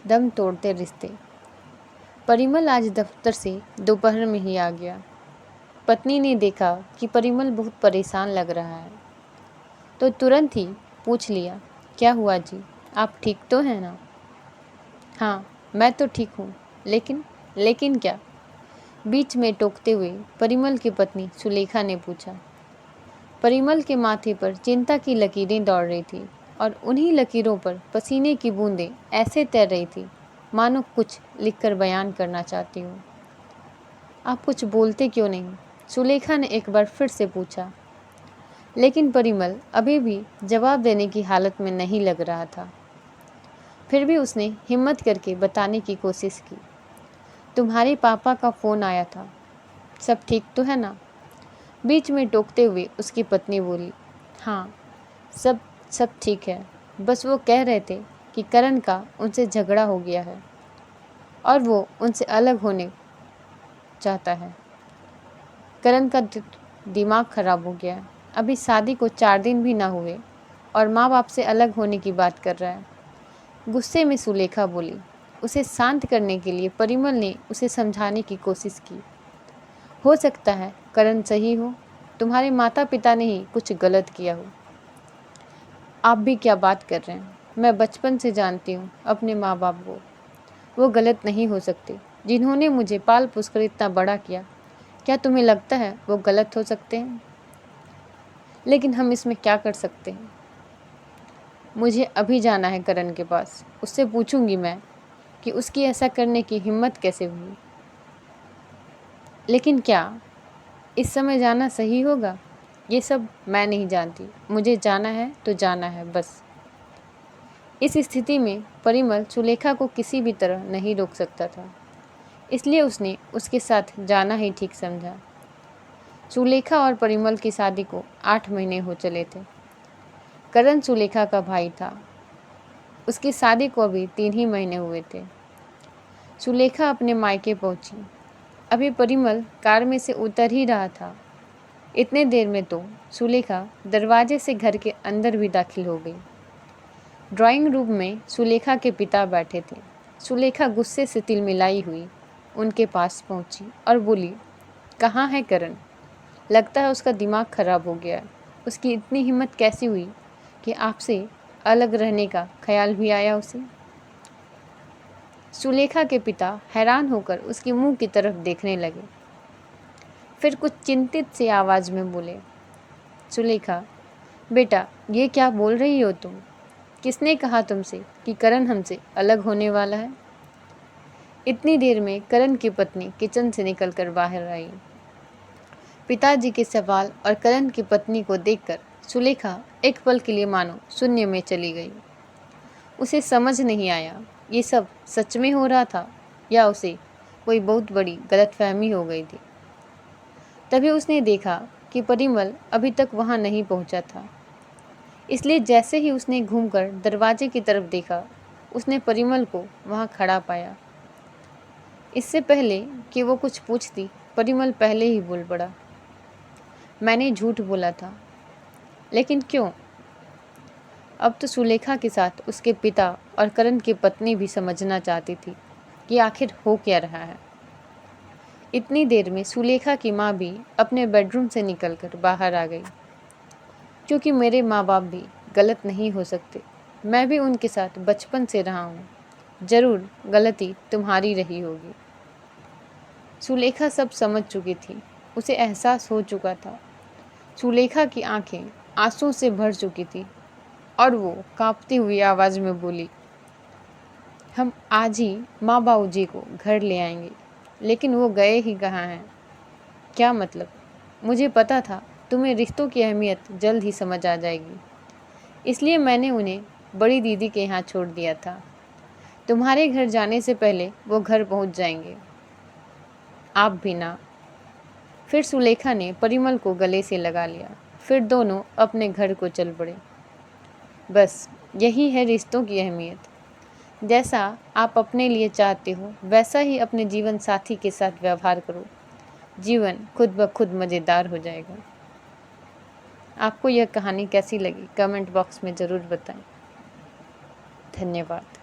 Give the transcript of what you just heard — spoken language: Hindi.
दम तोड़ते रिश्ते। परिमल आज दफ्तर से दोपहर में ही आ गया। पत्नी ने देखा कि परिमल बहुत परेशान लग रहा है तो तुरंत ही पूछ लिया, क्या हुआ जी, आप ठीक तो हैं ना? हाँ, मैं तो ठीक हूँ, लेकिन क्या? बीच में टोकते हुए परिमल की पत्नी सुलेखा ने पूछा। परिमल के माथे पर चिंता की लकीरें दौड़ रही थी और उन्हीं लकीरों पर पसीने की बूंदें ऐसे तैर रही थी मानो कुछ लिखकर बयान करना चाहती हूँ। आप कुछ बोलते क्यों नहीं? सुलेखा ने एक बार फिर से पूछा। लेकिन परिमल अभी भी जवाब देने की हालत में नहीं लग रहा था। फिर भी उसने हिम्मत करके बताने की कोशिश की। तुम्हारे पापा का फ़ोन आया था, सब ठीक तो है ना? बीच में टोकते हुए उसकी पत्नी बोली, हाँ, सब ठीक है, बस वो कह रहे थे कि करण का उनसे झगड़ा हो गया है और वो उनसे अलग होने चाहता है। करण का दिमाग खराब हो गया है, अभी शादी को 4 दिन भी ना हुए और माँ बाप से अलग होने की बात कर रहा है। गुस्से में सुलेखा बोली। उसे शांत करने के लिए परिमल ने उसे समझाने की कोशिश की। हो सकता है करण सही हो, तुम्हारे माता पिता ने ही कुछ गलत किया हो। आप भी क्या बात कर रहे हैं? मैं बचपन से जानती हूँ अपने माँ बाप को, वो गलत नहीं हो सकते। जिन्होंने मुझे पाल पोस कर इतना बड़ा किया, क्या तुम्हें लगता है वो गलत हो सकते हैं? लेकिन हम इसमें क्या कर सकते हैं? मुझे अभी जाना है करण के पास, उससे पूछूंगी मैं कि उसकी ऐसा करने की हिम्मत कैसे हुई। लेकिन क्या इस समय जाना सही होगा? ये सब मैं नहीं जानती, मुझे जाना है तो जाना है बस। इस स्थिति में परिमल सुलेखा को किसी भी तरह नहीं रोक सकता था, इसलिए उसने उसके साथ जाना ही ठीक समझा। सुलेखा और परिमल की शादी को 8 महीने हो चले थे। करण सुलेखा का भाई था, उसकी शादी को अभी 3 ही महीने हुए थे। सुलेखा अपने मायके पहुंची। अभी परिमल कार में से उतर ही रहा था, इतने देर में तो सुलेखा दरवाजे से घर के अंदर भी दाखिल हो गई। ड्राइंग रूम में सुलेखा के पिता बैठे थे। सुलेखा गुस्से से तिलमिलाई हुई उनके पास पहुंची और बोली, कहाँ है करण? लगता है उसका दिमाग खराब हो गया है। उसकी इतनी हिम्मत कैसी हुई कि आपसे अलग रहने का ख्याल भी आया उसे? सुलेखा के पिता हैरान होकर उसके मुंह की तरफ देखने लगे, फिर कुछ चिंतित सी आवाज़ में बोले, सुलेखा बेटा, ये क्या बोल रही हो तुम? किसने कहा तुमसे कि करण हमसे अलग होने वाला है? इतनी देर में करण की पत्नी किचन से निकलकर बाहर आई। पिताजी के सवाल और करण की पत्नी को देखकर सुलेखा एक पल के लिए मानो शून्य में चली गई। उसे समझ नहीं आया ये सब सच में हो रहा था या उसे कोई बहुत बड़ी गलतफहमी हो गई थी। तभी उसने देखा कि परिमल अभी तक वहाँ नहीं पहुँचा था, इसलिए जैसे ही उसने घूमकर दरवाजे की तरफ देखा, उसने परिमल को वहाँ खड़ा पाया। इससे पहले कि वो कुछ पूछती, परिमल पहले ही बोल पड़ा, मैंने झूठ बोला था। लेकिन क्यों? अब तो सुलेखा के साथ उसके पिता और करण की पत्नी भी समझना चाहती थी कि आखिर हो क्या रहा है। इतनी देर में सुलेखा की माँ भी अपने बेडरूम से निकलकर बाहर आ गई। क्योंकि मेरे माँ बाप भी गलत नहीं हो सकते, मैं भी उनके साथ बचपन से रहा हूँ, ज़रूर गलती तुम्हारी रही होगी। सुलेखा सब समझ चुकी थी, उसे एहसास हो चुका था। सुलेखा की आंखें आंसू से भर चुकी थी और वो कांपती हुई आवाज़ में बोली, हम आज ही माँ बाबूजी को घर ले आएंगे। लेकिन वो गए ही कहाँ हैं? क्या मतलब? मुझे पता था तुम्हें रिश्तों की अहमियत जल्द ही समझ आ जाएगी, इसलिए मैंने उन्हें बड़ी दीदी के यहाँ छोड़ दिया था। तुम्हारे घर जाने से पहले वो घर पहुँच जाएंगे। आप भी ना। फिर सुलेखा ने परिमल को गले से लगा लिया, फिर दोनों अपने घर को चल पड़े। बस यही है रिश्तों की अहमियत। जैसा आप अपने लिए चाहते हो वैसा ही अपने जीवन साथी के साथ व्यवहार करो, जीवन खुद ब खुद मज़ेदार हो जाएगा। आपको यह कहानी कैसी लगी कमेंट बॉक्स में ज़रूर बताएं। धन्यवाद।